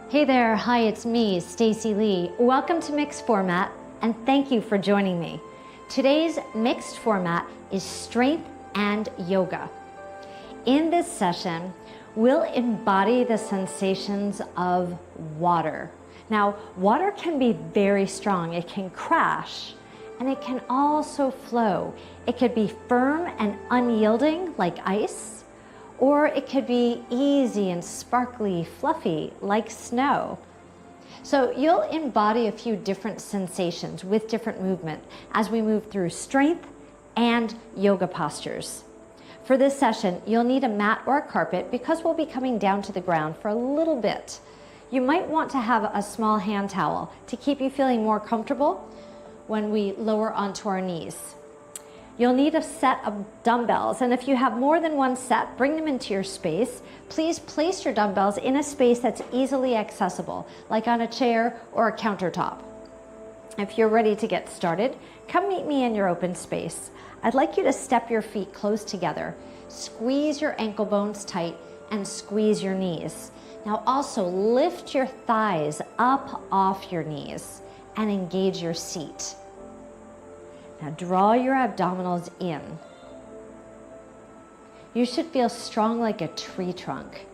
Hey there, hi, it's me, Stacey Lei. Welcome to Mixed Format, and thank you for joining me. Today's mixed format is strength and yoga. In this session, we'll embody the sensations of water. Now, water can be very strong. It can crash, and it can also flow. It could be firm and unyielding like ice, or it could be easy and sparkly, fluffy, like snow. So you'll embody a few different sensations with different movement as we move through strength and yoga postures. For this session, you'll need a mat or a carpet because we'll be coming down to the ground for a little bit. You might want to have a small hand towel to keep you feeling more comfortable when we lower onto our knees. You'll need a set of dumbbells, and if you have more than one set, bring them into your space. Please place your dumbbells in a space that's easily accessible, like on a chair or a countertop. If you're ready to get started, come meet me in your open space. I'd like you to step your feet close together, squeeze your ankle bones tight, and squeeze your knees. Now also lift your thighs up off your knees and engage your seat. Now draw your abdominals in. You should feel strong like a tree trunk.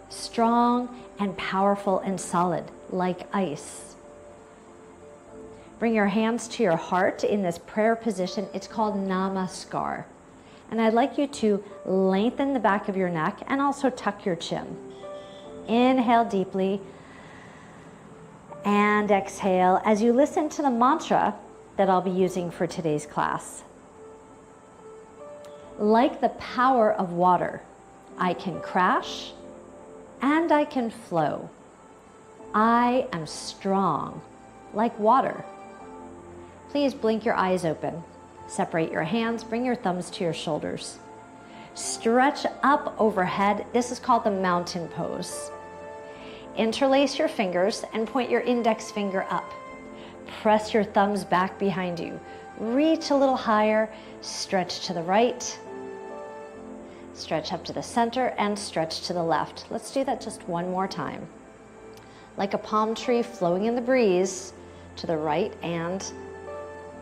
Strong and powerful and solid like ice. Bring your hands to your heart in this prayer position. It's called Namaskar. And I'd like you to lengthen the back of your neck and also tuck your chin. Inhale deeply and exhale as you listen to the mantra that I'll be using for today's class. Like the power of water, I can crash and I can flow. I am strong like water. Please blink your eyes open. Separate your hands, bring your thumbs to your shoulders. Stretch up overhead. This is called the mountain pose. Interlace your fingers and point your index finger up. Press your thumbs back behind you. Reach a little higher, stretch to the right, stretch up to the center, and stretch to the left. Let's do that just one more time. Like a palm tree flowing in the breeze, to the right and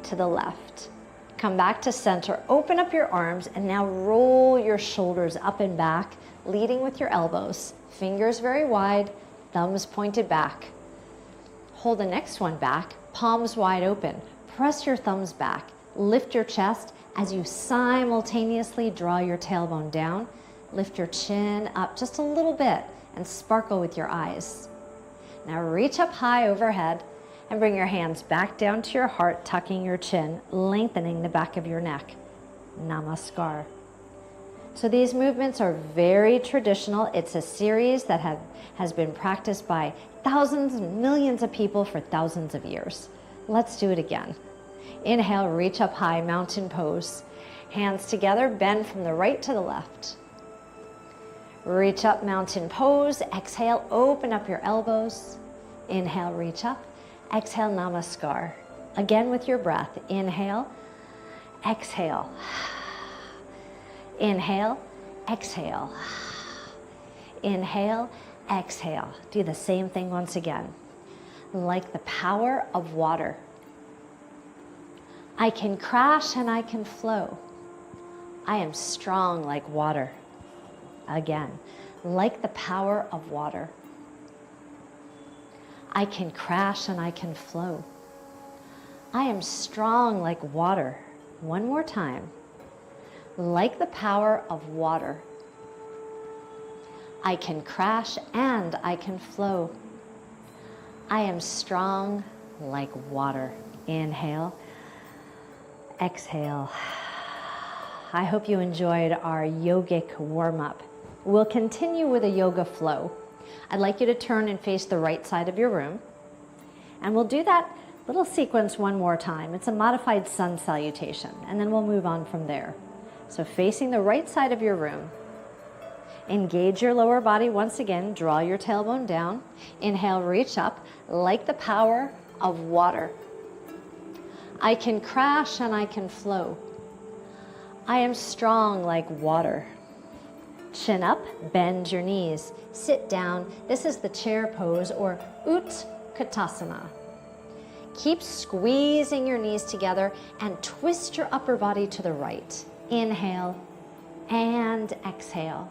to the left. Come back to center, open up your arms, and now roll your shoulders up and back, leading with your elbows. Fingers very wide, thumbs pointed back. Hold the next one back, palms wide open. Press your thumbs back. Lift your chest as you simultaneously draw your tailbone down. Lift your chin up just a little bit and sparkle with your eyes. Now reach up high overhead and bring your hands back down to your heart, tucking your chin, lengthening the back of your neck. Namaskar. So these movements are very traditional. It's a series that has been practiced by thousands, millions of people for thousands of years. Let's do it again. Inhale, reach up high, mountain pose. Hands together, bend from the right to the left. Reach up, mountain pose. Exhale, open up your elbows. Inhale, reach up. Exhale, namaskar. Again with your breath. Inhale, exhale. Inhale, exhale. Inhale, exhale. Do the same thing once again. Like the power of water, I can crash and I can flow. I am strong like water. Again, like the power of water, I can crash and I can flow. I am strong like water. One more time. Like the power of water, I can crash and I can flow. I am strong like water. Inhale, exhale. I hope you enjoyed our yogic warm-up. We'll continue with a yoga flow. I'd like you to turn and face the right side of your room. And we'll do that little sequence one more time. It's a modified sun salutation, and then we'll move on from there. So facing the right side of your room, engage your lower body once again, draw your tailbone down. Inhale, reach up like the power of water. I can crash and I can flow. I am strong like water. Chin up, bend your knees. Sit down. This is the chair pose or Utkatasana. Keep squeezing your knees together and twist your upper body to the right. Inhale and exhale.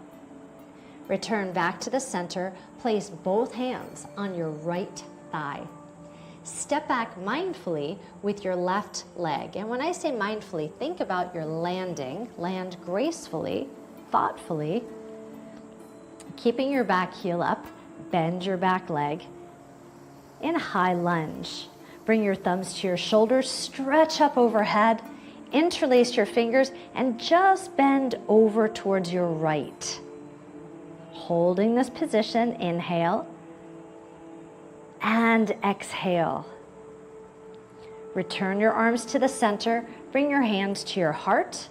Return back to the center. Place both hands on your right thigh. Step back mindfully with your left leg. And when I say mindfully, think about your landing. Land gracefully, thoughtfully, keeping your back heel up. Bend your back leg in high lunge. Bring your thumbs to your shoulders, stretch up overhead, interlace your fingers, and just bend over towards your right. Holding this position, inhale and exhale. Return your arms to the center, bring your hands to your heart,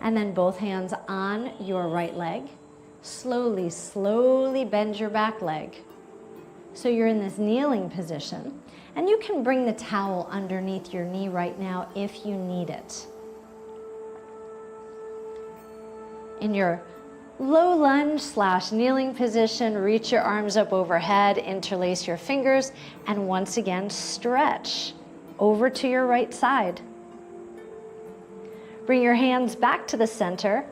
and then both hands on your right leg. Slowly, slowly bend your back leg. So you're in this kneeling position, and you can bring the towel underneath your knee right now if you need it. In your low lunge / kneeling position, reach your arms up overhead, interlace your fingers, and once again stretch over to your right side. Bring your hands back to the center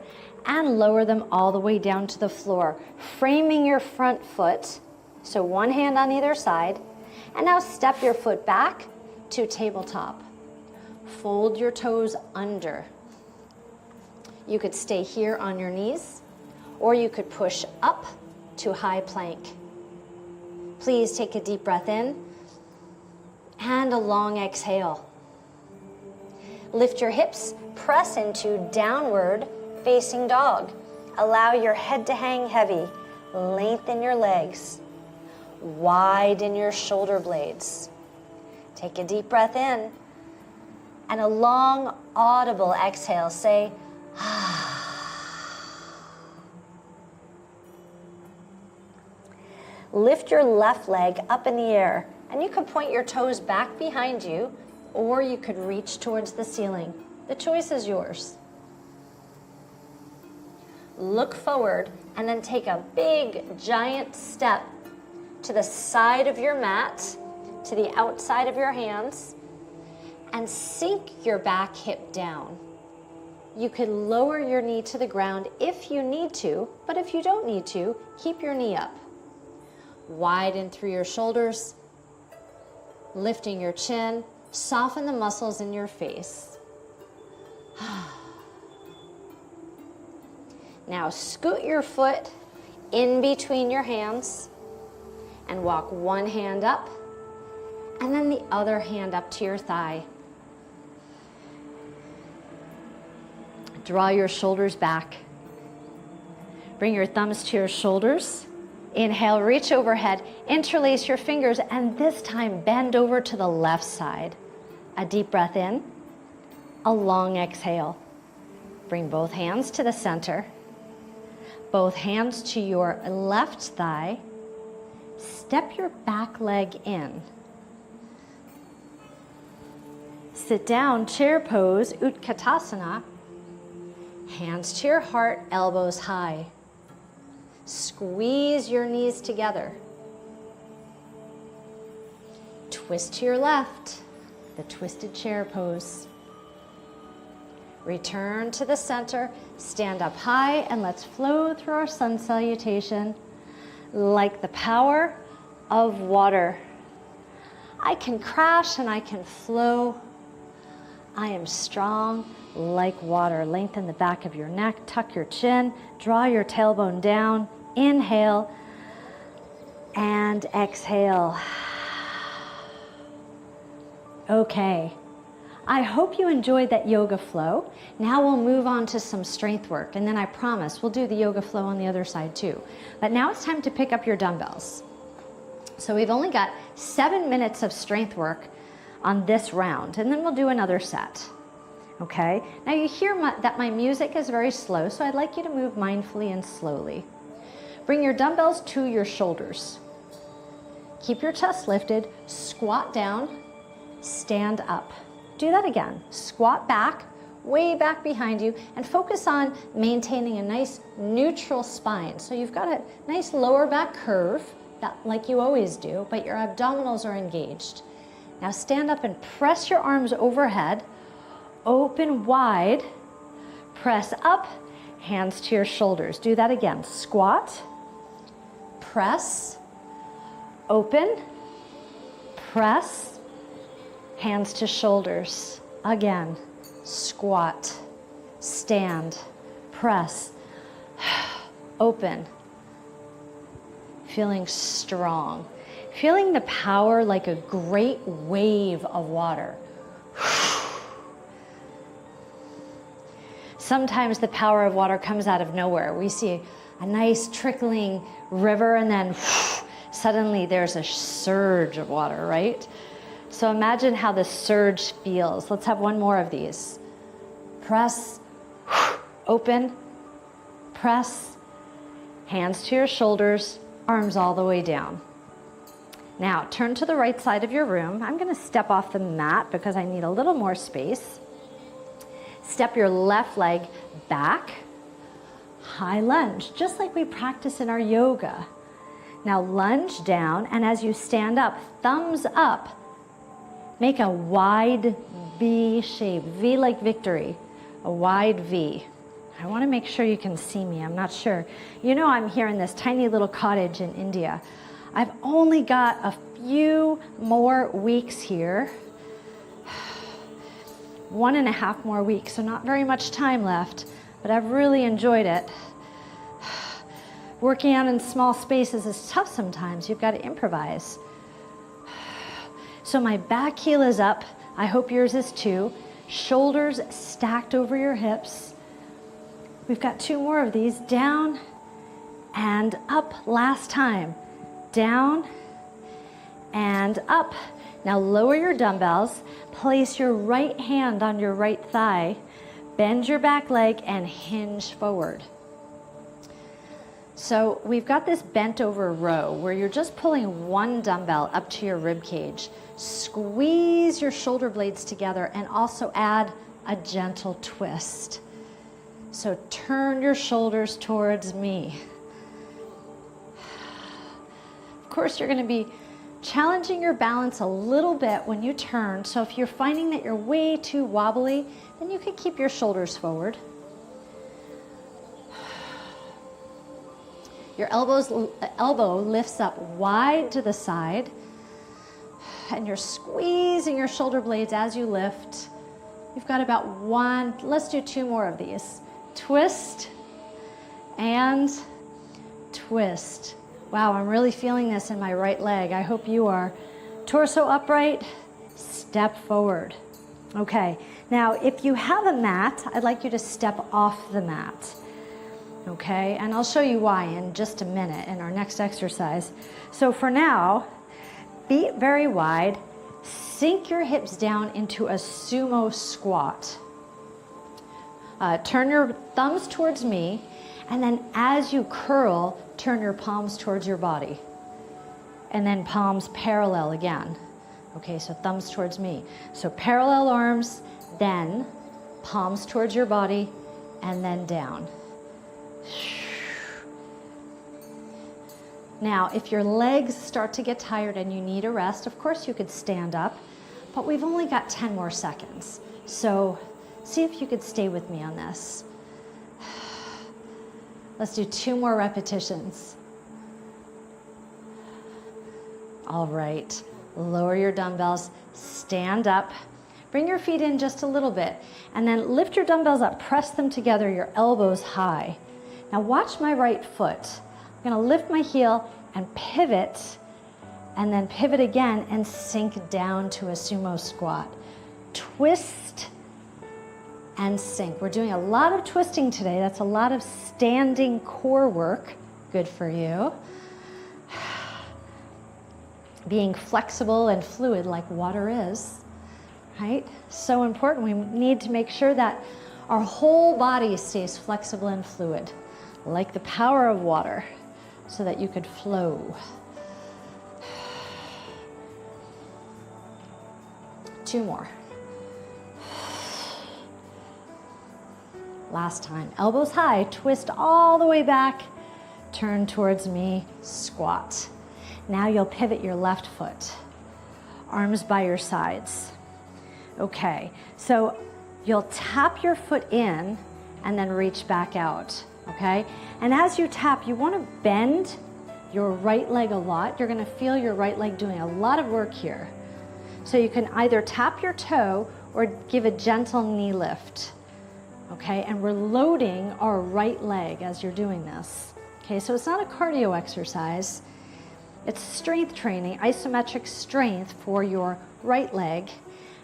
and lower them all the way down to the floor, framing your front foot. So one hand on either side, and now step your foot back to tabletop. Fold your toes under. You could stay here on your knees, or you could push up to high plank. Please take a deep breath in and a long exhale. Lift your hips, press into downward facing dog. Allow your head to hang heavy. Lengthen your legs. Widen your shoulder blades. Take a deep breath in and a long audible exhale. Say, ah. Lift your left leg up in the air, and you can point your toes back behind you, or you could reach towards the ceiling. The choice is yours. Look forward and then take a big, giant step to the side of your mat, to the outside of your hands, and sink your back hip down. You could lower your knee to the ground if you need to, but if you don't need to, keep your knee up. Widen through your shoulders, lifting your chin, soften the muscles in your face. Now scoot your foot in between your hands and walk one hand up and then the other hand up to your thigh. Draw your shoulders back. Bring your thumbs to your shoulders. Inhale, reach overhead, interlace your fingers, and this time bend over to the left side. A deep breath in, a long exhale. Bring both hands to the center, both hands to your left thigh. Step your back leg in. Sit down, chair pose, Utkatasana. Hands to your heart, elbows high. Squeeze your knees together. Twist to your left, the twisted chair pose. Return to the center, stand up high, and let's flow through our sun salutation like the power of water. I can crash and I can flow. I am strong like water. Lengthen the back of your neck, tuck your chin, draw your tailbone down. Inhale and exhale. Okay, I hope you enjoyed that yoga flow. Now we'll move on to some strength work, and then I promise we'll do the yoga flow on the other side too. But now it's time to pick up your dumbbells. So we've only got 7 minutes of strength work on this round, and then we'll do another set. Okay, now you hear that my music is very slow, so I'd like you to move mindfully and slowly. Bring your dumbbells to your shoulders. Keep your chest lifted, squat down, stand up. Do that again. Squat back, way back behind you, and focus on maintaining a nice neutral spine. So you've got a nice lower back curve, like you always do, but your abdominals are engaged. Now stand up and press your arms overhead, open wide, press up, hands to your shoulders. Do that again. Squat, press, open, press, hands to shoulders. Again, squat, stand, press, open. Feeling strong. Feeling the power like a great wave of water. Sometimes the power of water comes out of nowhere. We see a nice trickling river and then suddenly there's a surge of water, right? So imagine how the surge feels. Let's have one more of these. Press, open, press, hands to your shoulders, arms all the way down. Now turn to the right side of your room. I'm going to step off the mat because I need a little more space. Step your left leg back, high lunge, just like we practice in our yoga. Now lunge down, and as you stand up, thumbs up, make a wide V shape, V like victory, a wide V. I want to make sure you can see me, I'm not sure. You know I'm here in this tiny little cottage in India. I've only got a few more weeks here. 1.5 more weeks, so not very much time left, but I've really enjoyed it. Working out in small spaces is tough sometimes. You've got to improvise. So my back heel is up. I hope yours is too. Shoulders stacked over your hips. We've got 2 more of these. Down and up. Last time. Down and up. Now lower your dumbbells. Place your right hand on your right thigh. Bend your back leg and hinge forward. So we've got this bent over row where you're just pulling one dumbbell up to your rib cage. Squeeze your shoulder blades together and also add a gentle twist. So turn your shoulders towards me. Of course, you're going to be challenging your balance a little bit when you turn. So if you're finding that you're way too wobbly, then you can keep your shoulders forward. Your elbow lifts up wide to the side, and you're squeezing your shoulder blades as you lift. You've got about 1, let's do 2 more of these. Twist and twist. Wow, I'm really feeling this in my right leg. I hope you are. Torso upright, step forward. Okay, now if you have a mat, I'd like you to step off the mat. Okay, and I'll show you why in just a minute in our next exercise. So for now, feet very wide, sink your hips down into a sumo squat. Turn your thumbs towards me, and then as you curl, turn your palms towards your body. And then palms parallel again. Okay, so thumbs towards me. So parallel arms, then palms towards your body, and then down. Now, if your legs start to get tired and you need a rest, of course you could stand up, but we've only got 10 more seconds. So see if you could stay with me on this. Let's do 2 more repetitions. All right, lower your dumbbells, stand up, bring your feet in just a little bit, and then lift your dumbbells up, press them together, your elbows high. Now watch my right foot. I'm gonna lift my heel and then pivot again and sink down to a sumo squat. Twist and sink. We're doing a lot of twisting today. That's a lot of standing core work. Good for you. Being flexible and fluid like water is, right? So important. We need to make sure that our whole body stays flexible and fluid, like the power of water, so that you could flow. 2 more. Last time. Elbows high, twist all the way back, turn towards me, squat. Now you'll pivot your left foot. Arms by your sides. Okay, so you'll tap your foot in and then reach back out, okay? And as you tap, you want to bend your right leg a lot. You're going to feel your right leg doing a lot of work here. So you can either tap your toe or give a gentle knee lift, okay? And we're loading our right leg as you're doing this, okay? So it's not a cardio exercise. It's strength training, isometric strength for your right leg.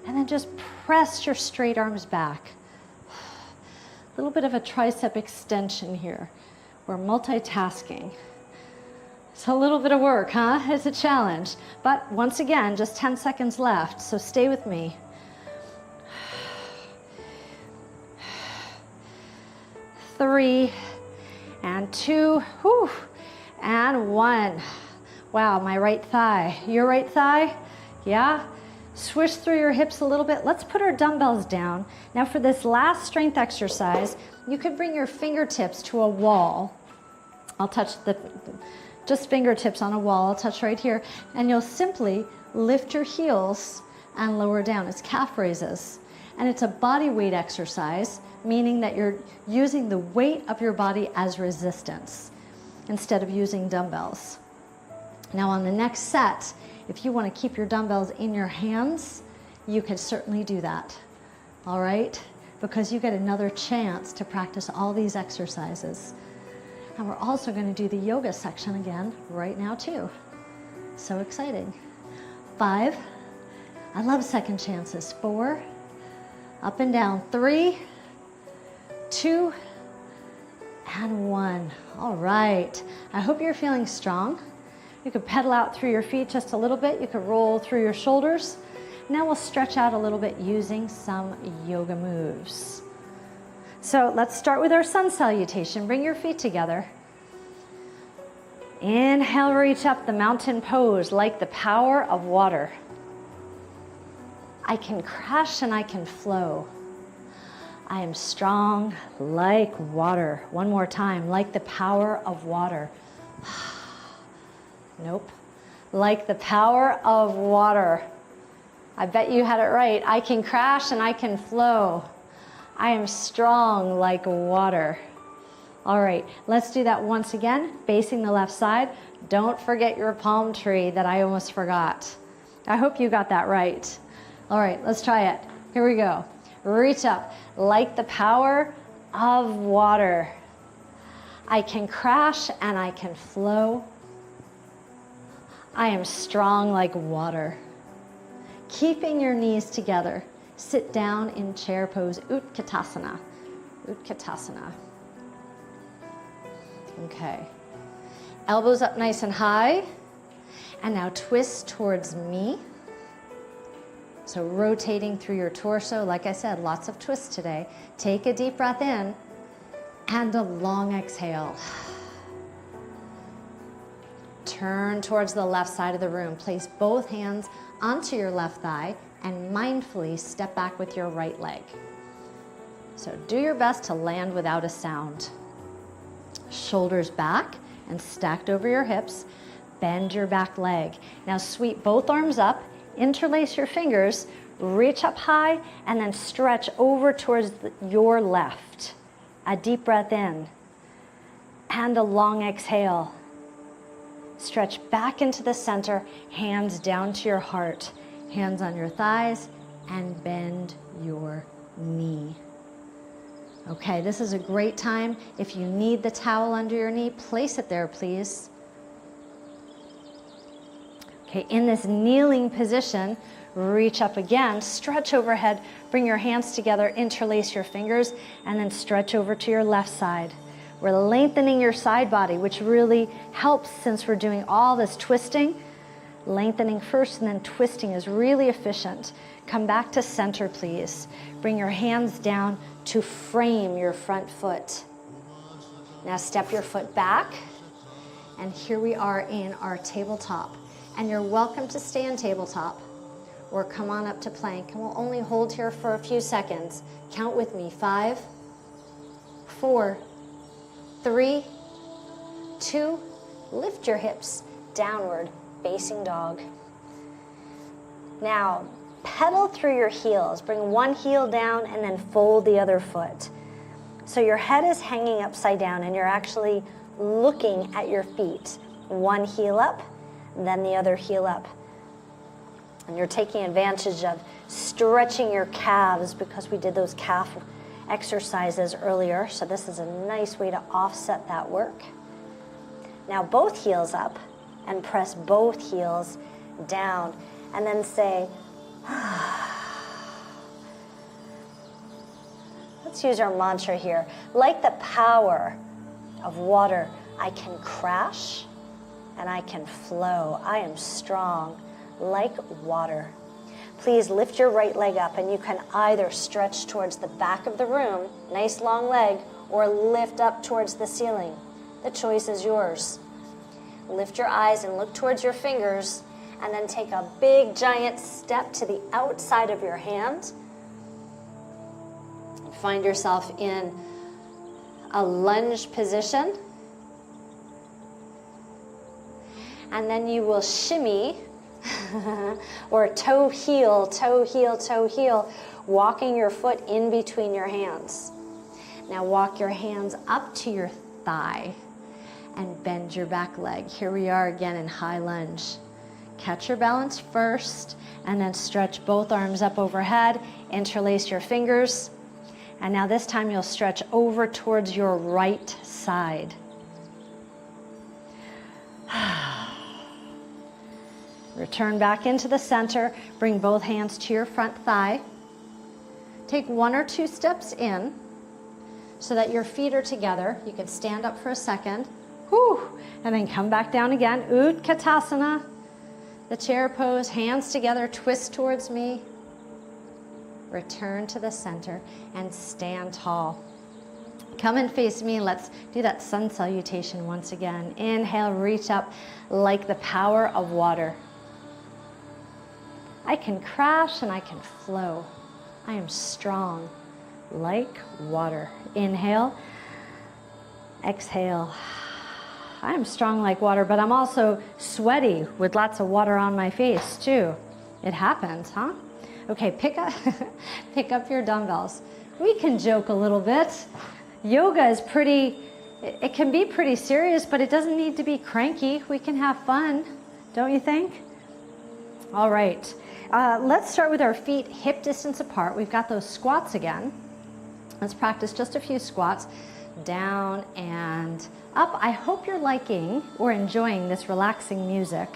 And then just press your straight arms back. A little bit of a tricep extension here. We're multitasking. It's a little bit of work, huh? It's a challenge. But once again, just 10 seconds left, so stay with me. 3 and 2, whew, and 1. Wow, my right thigh. Your right thigh? Yeah? Swish through your hips a little bit. Let's put our dumbbells down. Now for this last strength exercise, you could bring your fingertips to a wall. I'll touch just fingertips on a wall. I'll touch right here. And you'll simply lift your heels and lower down. It's calf raises. And it's a body weight exercise, meaning that you're using the weight of your body as resistance instead of using dumbbells. Now on the next set, if you want to keep your dumbbells in your hands, you could certainly do that, all right? Because you get another chance to practice all these exercises. And we're also going to do the yoga section again right now too. So exciting. 5, I love second chances. 4, up and down. 3, 2, and 1. All right, I hope you're feeling strong. You could pedal out through your feet just a little bit. You could roll through your shoulders. Now we'll stretch out a little bit using some yoga moves. So let's start with our sun salutation. Bring your feet together. Inhale, reach up, the mountain pose, like the power of water. I can crash and I can flow. I am strong like water. One more time, like the power of water. Nope. Like the power of water. I bet you had it right. I can crash and I can flow. I am strong like water. All right, let's do that once again, facing the left side. Don't forget your palm tree that I almost forgot. I hope you got that right. All right, let's try it. Here we go. Reach up, like the power of water. I can crash and I can flow. I am strong like water. Keeping your knees together, sit down in chair pose, Utkatasana. Utkatasana. Okay. Elbows up nice and high. And now twist towards me. So rotating through your torso. Like I said, lots of twists today. Take a deep breath in and a long exhale. Turn towards the left side of the room. Place both hands onto your left thigh and mindfully step back with your right leg. So do your best to land without a sound. Shoulders back and stacked over your hips. Bend your back leg. Now sweep both arms up, interlace your fingers, reach up high, and then stretch over towards your left. A deep breath in and a long exhale. Stretch back into the center, hands down to your heart, hands on your thighs, and bend your knee. Okay, this is a great time. If you need the towel under your knee, place it there, please. Okay, in this kneeling position, reach up again, stretch overhead, bring your hands together, interlace your fingers, and then stretch over to your left side. We're lengthening your side body, which really helps since we're doing all this twisting. Lengthening first and then twisting is really efficient. Come back to center, please. Bring your hands down to frame your front foot. Now step your foot back. And here we are in our tabletop. And you're welcome to stay in tabletop or come on up to plank. And we'll only hold here for a few seconds. Count with me. 5, 4, 3, 2, lift your hips downward, facing dog. Now, pedal through your heels. Bring one heel down and then fold the other foot. So your head is hanging upside down and you're actually looking at your feet. One heel up, then the other heel up. And you're taking advantage of stretching your calves because we did those calf exercises earlier. So this is a nice way to offset that work. Now both heels up and press both heels down and then say, let's use our mantra here. Like the power of water, I can crash and I can flow. I am strong like water. Please lift your right leg up and you can either stretch towards the back of the room, nice long leg, or lift up towards the ceiling. The choice is yours. Lift your eyes and look towards your fingers and then take a big giant step to the outside of your hand. Find yourself in a lunge position. And then you will shimmy or toe heel, toe heel, toe heel, walking your foot in between your hands. Now walk your hands up to your thigh and bend your back leg. Here we are again in high lunge. Catch your balance first and then stretch both arms up overhead, interlace your fingers. And now this time you'll stretch over towards your right side. Return back into the center. Bring both hands to your front thigh. Take 1 or 2 steps in so that your feet are together. You can stand up for a second. Whew, and then come back down again. Utkatasana. The chair pose, hands together, twist towards me. Return to the center and stand tall. Come and face me. Let's do that sun salutation once again. Inhale, reach up like the power of water. I can crash and I can flow. I am strong like water. Inhale, exhale. I am strong like water, but I'm also sweaty with lots of water on my face too. It happens, huh? Okay, pick up your dumbbells. We can joke a little bit. Yoga is it can be pretty serious, but it doesn't need to be cranky. We can have fun, don't you think? All right, let's start with our feet hip distance apart. We've got those squats again. Let's practice just a few squats. Down and up. I hope you're liking or enjoying this relaxing music.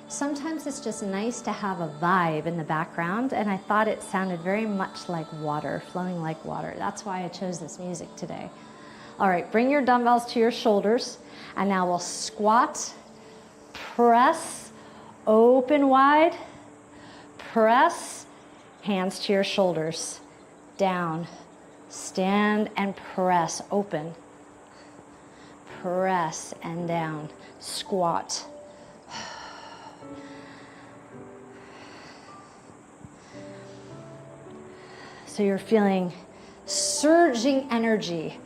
Sometimes it's just nice to have a vibe in the background, and I thought it sounded very much like water, flowing like water. That's why I chose this music today. All right, bring your dumbbells to your shoulders, and now we'll squat, press, open wide, press, hands to your shoulders, down, stand and press, open, press and down, squat. So you're feeling surging energy,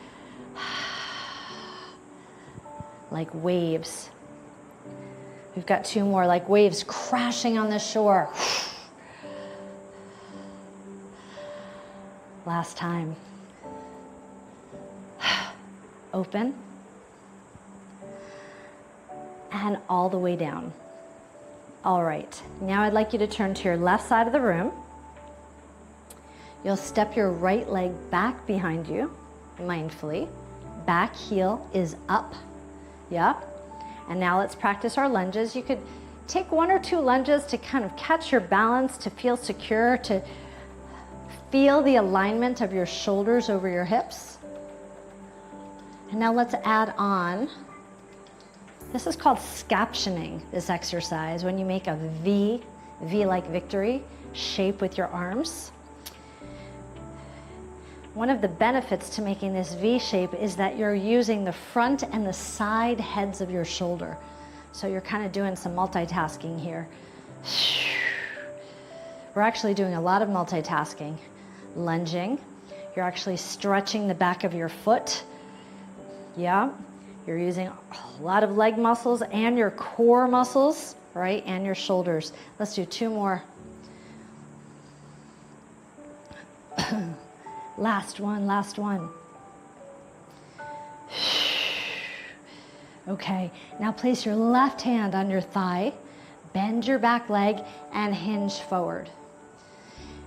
like waves. We've got 2 more, like waves crashing on the shore. Last time. Open. And all the way down. All right, now I'd like you to turn to your left side of the room. You'll step your right leg back behind you, mindfully. Back heel is up. Yep. And now let's practice our lunges. You could take 1 or 2 lunges to kind of catch your balance, to feel secure, to feel the alignment of your shoulders over your hips. And now let's add on. This is called scaptioning, this exercise, when you make a V like victory, shape with your arms. One of the benefits to making this V shape is that you're using the front and the side heads of your shoulder. So you're kind of doing some multitasking here. We're actually doing a lot of multitasking. Lunging. You're actually stretching the back of your foot. Yeah, you're using a lot of leg muscles and your core muscles, right? And your shoulders. Let's do 2 more. Last one, last one. Okay, now place your left hand on your thigh, bend your back leg, and hinge forward.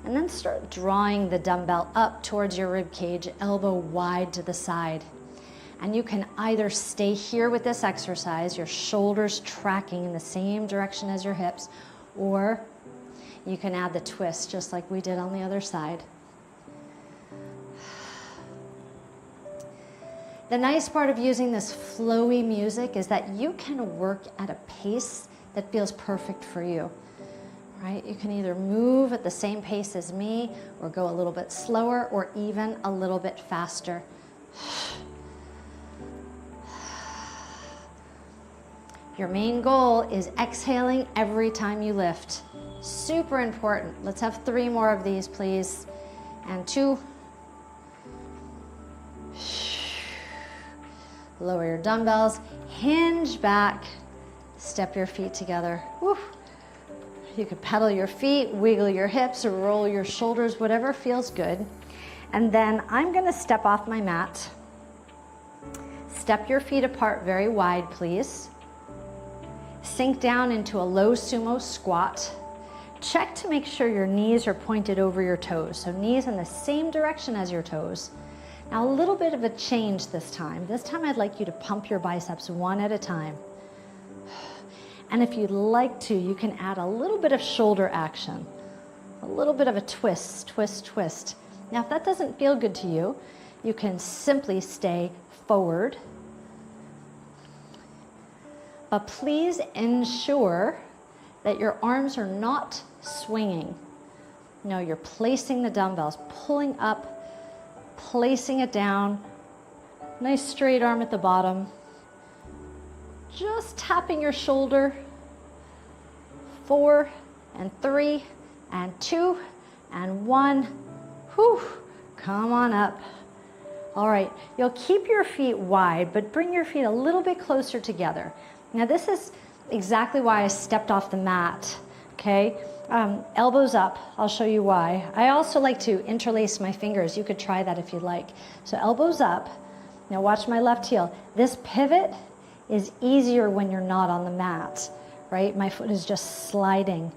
And then start drawing the dumbbell up towards your rib cage, elbow wide to the side. And you can either stay here with this exercise, your shoulders tracking in the same direction as your hips, or you can add the twist just like we did on the other side. The nice part of using this flowy music is that you can work at a pace that feels perfect for you, right? You can either move at the same pace as me or go a little bit slower or even a little bit faster. Your main goal is exhaling every time you lift. Super important. Let's have 3 more of these, please. And 2. Lower your dumbbells, hinge back, step your feet together. Woo. You can pedal your feet, wiggle your hips, or roll your shoulders, whatever feels good. And then I'm gonna step off my mat. Step your feet apart very wide, please. Sink down into a low sumo squat. Check to make sure your knees are pointed over your toes. So knees in the same direction as your toes. Now a little bit of a change this time. This time I'd like you to pump your biceps one at a time. And if you'd like to, you can add a little bit of shoulder action. A little bit of a twist, twist, twist. Now if that doesn't feel good to you, you can simply stay forward. But please ensure that your arms are not swinging. No, you're placing the dumbbells, pulling up, placing it down, nice straight arm at the bottom, just tapping your shoulder, 4 and 3 and 2 and 1, whew, come on up. All right, you'll keep your feet wide, but bring your feet a little bit closer together. Now this is exactly why I stepped off the mat, okay? Elbows up, I'll show you why. I also like to interlace my fingers. You could try that if you'd like. So elbows up. Now watch my left heel. This pivot is easier when you're not on the mat, right? My foot is just sliding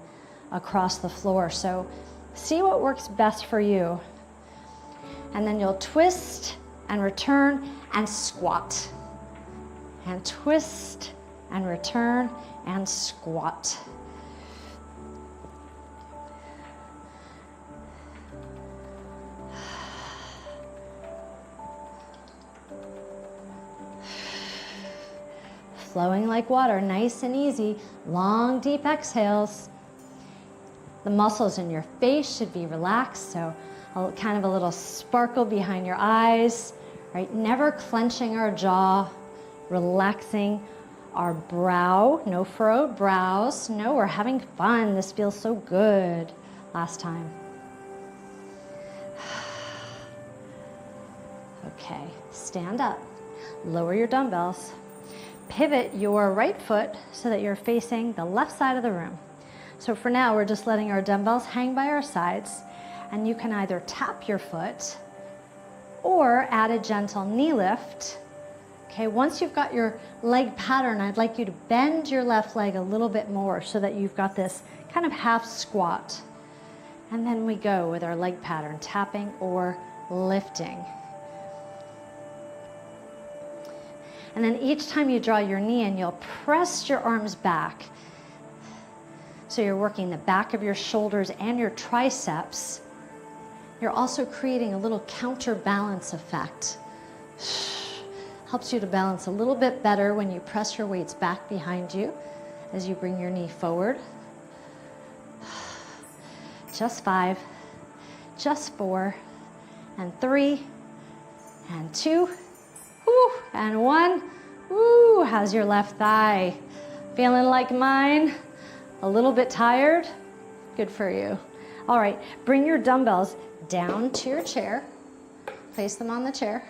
across the floor. So see what works best for you. And then you'll twist and return and squat. And twist and return and squat. Flowing like water, nice and easy, long, deep exhales. The muscles in your face should be relaxed, so kind of a little sparkle behind your eyes, right? Never clenching our jaw, relaxing our brow, no furrowed brows. No, we're having fun. This feels so good. Last time. Okay, stand up, lower your dumbbells. Pivot your right foot so that you're facing the left side of the room. So for now, we're just letting our dumbbells hang by our sides, and you can either tap your foot or add a gentle knee lift. Okay, once you've got your leg pattern, I'd like you to bend your left leg a little bit more so that you've got this kind of half squat. And then we go with our leg pattern, tapping or lifting. And then each time you draw your knee in, you'll press your arms back. So you're working the back of your shoulders and your triceps. You're also creating a little counterbalance effect. Helps you to balance a little bit better when you press your weights back behind you as you bring your knee forward. Just 5, just 4, and 3, and 2, whew, and 1. Woo, how's your left thigh? Feeling like mine? A little bit tired? Good for you. All right, bring your dumbbells down to your chair. Place them on the chair.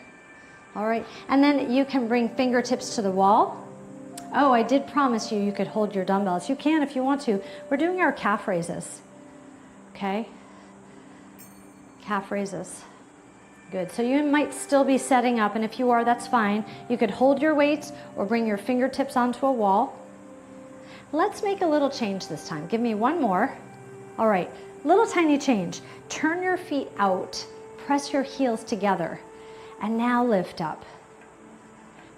All right, and then you can bring fingertips to the wall. Oh, I did promise you could hold your dumbbells. You can if you want to. We're doing our calf raises, okay? Calf raises. Good, so you might still be setting up, and if you are, that's fine. You could hold your weights or bring your fingertips onto a wall. Let's make a little change this time. Give me one more. All right, little tiny change. Turn your feet out, press your heels together, and now lift up.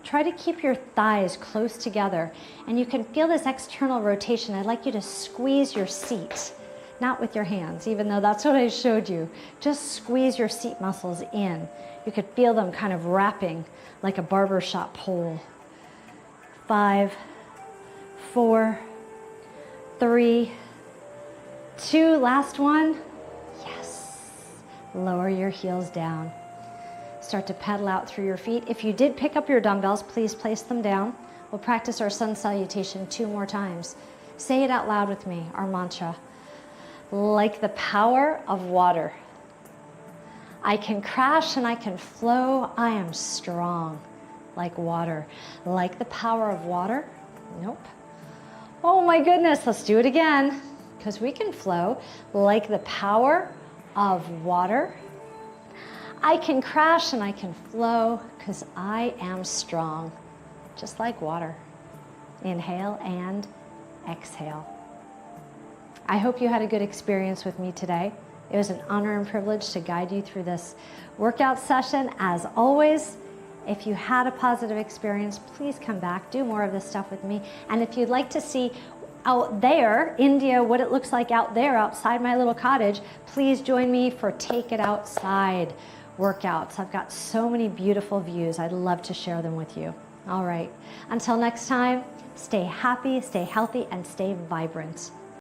Try to keep your thighs close together, and you can feel this external rotation. I'd like you to squeeze your seat, not with your hands, even though that's what I showed you. Just squeeze your seat muscles in. You could feel them kind of wrapping like a barbershop pole. 5, 4, 3, 2, last one. Yes. Lower your heels down. Start to pedal out through your feet. If you did pick up your dumbbells, please place them down. We'll practice our sun salutation 2 more times. Say it out loud with me, our mantra. Like the power of water. I can crash and I can flow. I am strong like water. Like the power of water? Nope. Oh my goodness, let's do it again because we can flow. Like the power of water. I can crash and I can flow because I am strong, just like water. Inhale and exhale. I hope you had a good experience with me today. It was an honor and privilege to guide you through this workout session. As always, if you had a positive experience, please come back, do more of this stuff with me. And if you'd like to see out there, India, what it looks like out there, outside my little cottage, please join me for Take It Outside workouts. I've got so many beautiful views. I'd love to share them with you. All right, until next time, stay happy, stay healthy, and stay vibrant.